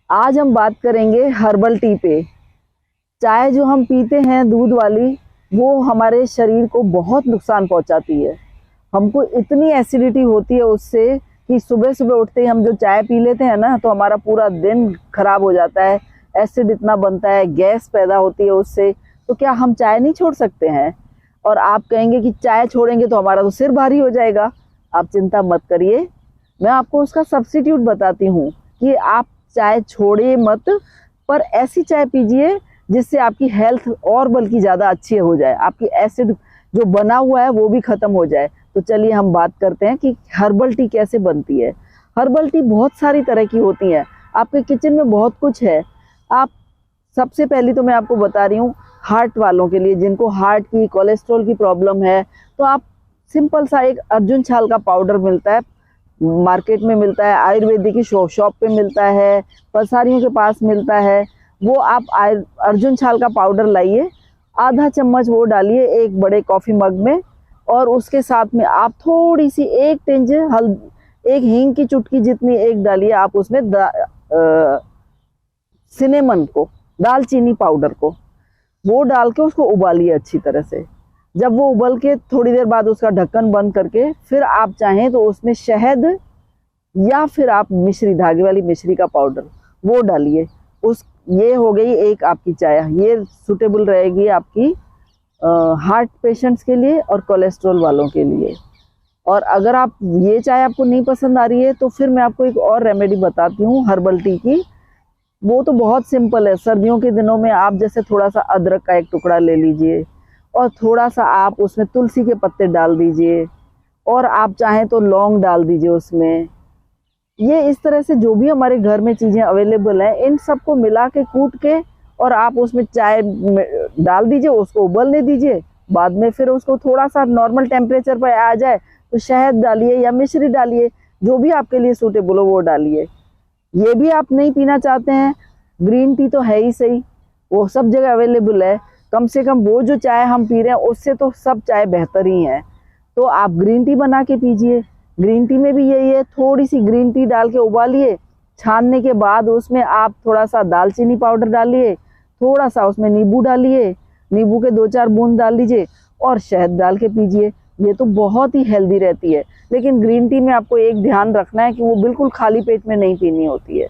आज हम बात करेंगे हर्बल टी पे। चाय जो हम पीते हैं दूध वाली, वो हमारे शरीर को बहुत नुकसान पहुंचाती है। हमको इतनी एसिडिटी होती है उससे कि सुबह सुबह उठते ही हम जो चाय पी लेते हैं ना, तो हमारा पूरा दिन खराब हो जाता है। एसिड इतना बनता है, गैस पैदा होती है उससे। तो क्या हम चाय नहीं छोड़ सकते हैं? और आप कहेंगे कि चाय छोड़ेंगे तो हमारा तो सिर भारी हो जाएगा। आप चिंता मत करिए, मैं आपको उसका सब्स्टिट्यूट बताती हूँ कि आप चाय छोड़िए मत, पर ऐसी चाय पीजिए जिससे आपकी हेल्थ और बल्कि ज़्यादा अच्छी हो जाए, आपकी एसिड जो बना हुआ है वो भी ख़त्म हो जाए। तो चलिए हम बात करते हैं कि हर्बल टी कैसे बनती है। हर्बल टी बहुत सारी तरह की होती है, आपके किचन में बहुत कुछ है। आप सबसे पहली तो मैं आपको बता रही हूँ, हार्ट वालों के लिए, जिनको हार्ट की, कोलेस्ट्रॉल की प्रॉब्लम है, तो आप सिंपल सा एक अर्जुन छाल का पाउडर मिलता है, मार्केट में मिलता है, आयुर्वेदिक की शॉप पे मिलता है, पसारियों के पास मिलता है। वो आप अर्जुन छाल का पाउडर लाइए, आधा चम्मच वो डालिए एक बड़े कॉफ़ी मग में, और उसके साथ में आप थोड़ी सी एक टिंज एक हींग की चुटकी जितनी एक डालिए आप उसमें सिनेमन को, दालचीनी पाउडर को, वो डाल के उसको उबालिए अच्छी तरह से। जब वो उबल के थोड़ी देर बाद उसका ढक्कन बंद करके फिर आप चाहें तो उसमें शहद या फिर आप मिश्री, धागे वाली मिश्री का पाउडर वो डालिए। ये हो गई एक आपकी चाय। ये सूटेबल रहेगी आपकी हार्ट पेशेंट्स के लिए और कोलेस्ट्रॉल वालों के लिए। और अगर आप ये चाय आपको नहीं पसंद आ रही है तो फिर मैं आपको एक और रेमेडी बताती हूँ हर्बल टी की। वो तो बहुत सिंपल है। सर्दियों के दिनों में आप जैसे थोड़ा सा अदरक का एक टुकड़ा ले लीजिए और थोड़ा सा आप उसमें तुलसी के पत्ते डाल दीजिए, और आप चाहें तो लौंग डाल दीजिए उसमें। ये इस तरह से जो भी हमारे घर में चीज़ें अवेलेबल हैं, इन सबको मिला के कूट के और आप उसमें चाय डाल दीजिए, उसको उबलने दीजिए। बाद में फिर उसको थोड़ा सा नॉर्मल टेम्परेचर पर आ जाए तो शहद डालिए या मिश्री डालिए, जो भी आपके लिए सूटेबल हो वो डालिए। ये भी आप नहीं पीना चाहते हैं, ग्रीन टी तो है ही सही, वो सब जगह अवेलेबल है। कम से कम वो जो चाय हम पी रहे हैं उससे तो सब चाय बेहतर ही है। तो आप ग्रीन टी बना के पीजिए। ग्रीन टी में भी यही है, थोड़ी सी ग्रीन टी डाल के उबालिए, छानने के बाद उसमें आप थोड़ा सा दालचीनी पाउडर डालिए, थोड़ा सा उसमें नींबू डालिए, नींबू के 2-4 बूंद डाल लीजिए और शहद डाल के पीजिए। ये तो बहुत ही हेल्दी रहती है। लेकिन ग्रीन टी में आपको एक ध्यान रखना है कि वो बिल्कुल खाली पेट में नहीं पीनी होती है।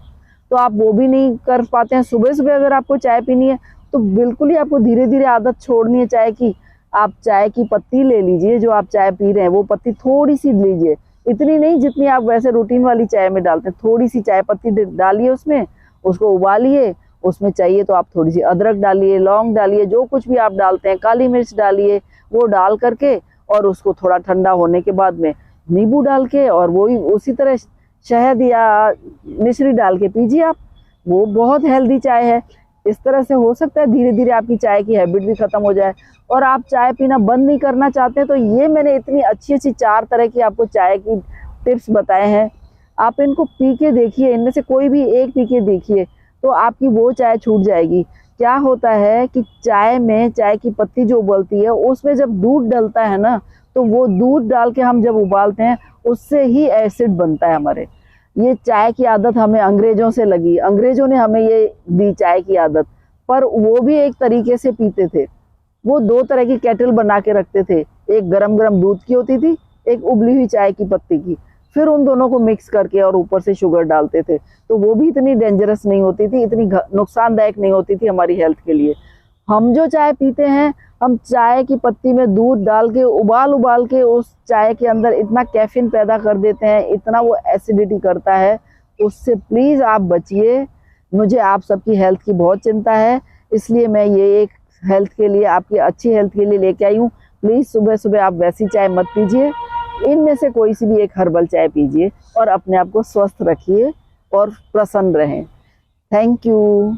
तो आप वो भी नहीं कर पाते हैं। सुबह सुबह अगर आपको चाय पीनी है तो बिल्कुल ही आपको धीरे धीरे आदत छोड़नी है चाय की। आप चाय की पत्ती ले लीजिए, जो आप चाय पी रहे हैं वो पत्ती थोड़ी सी लीजिए, इतनी नहीं जितनी आप वैसे रूटीन वाली चाय में डालते हैं। थोड़ी सी चाय पत्ती डालिए उसमें, उसको उबालिए। उसमें चाहिए तो आप थोड़ी सी अदरक डालिए, लौंग डालिए, जो कुछ भी आप डालते हैं, काली मिर्च डालिए, वो डाल करके और उसको थोड़ा ठंडा होने के बाद में नींबू डाल के और वही उसी तरह शहद या मिश्री डाल के पीजिए आप। वो बहुत हेल्दी चाय है। इस तरह से हो सकता है धीरे धीरे आपकी चाय की हैबिट भी खत्म हो जाए। और आप चाय पीना बंद नहीं करना चाहते तो ये मैंने इतनी अच्छी अच्छी 4 तरह की आपको चाय की टिप्स बताए हैं, आप इनको पी के देखिए। इनमें से कोई भी एक पी के देखिए तो आपकी वो चाय छूट जाएगी। क्या होता है कि चाय में चाय की पत्ती जो उबलती है उसमें जब दूध डलता है ना, तो वो दूध डाल के हम जब उबालते हैं उससे ही एसिड बनता है हमारे। ये चाय की आदत हमें अंग्रेजों से लगी, अंग्रेजों ने हमें ये दी चाय की आदत। पर वो भी एक तरीके से पीते थे। वो 2 तरह की केटल बना के रखते थे, एक गरम गरम दूध की होती थी, एक उबली हुई चाय की पत्ती की। फिर उन दोनों को मिक्स करके और ऊपर से शुगर डालते थे। तो वो भी इतनी डेंजरस नहीं होती थी, इतनी नुकसानदायक नहीं होती थी हमारी हेल्थ के लिए। हम जो चाय पीते हैं, हम चाय की पत्ती में दूध डाल के उबाल के उस चाय के अंदर इतना कैफीन पैदा कर देते हैं, इतना वो एसिडिटी करता है। उससे प्लीज़ आप बचिए। मुझे आप सबकी हेल्थ की बहुत चिंता है, इसलिए मैं ये एक हेल्थ के लिए, आपकी अच्छी हेल्थ के लिए लेके आई हूँ। प्लीज़ सुबह सुबह आप वैसी चाय मत पीजिए, इनमें से कोई सी भी एक हर्बल चाय पीजिए और अपने आप को स्वस्थ रखिए और प्रसन्न रहें। Thank you.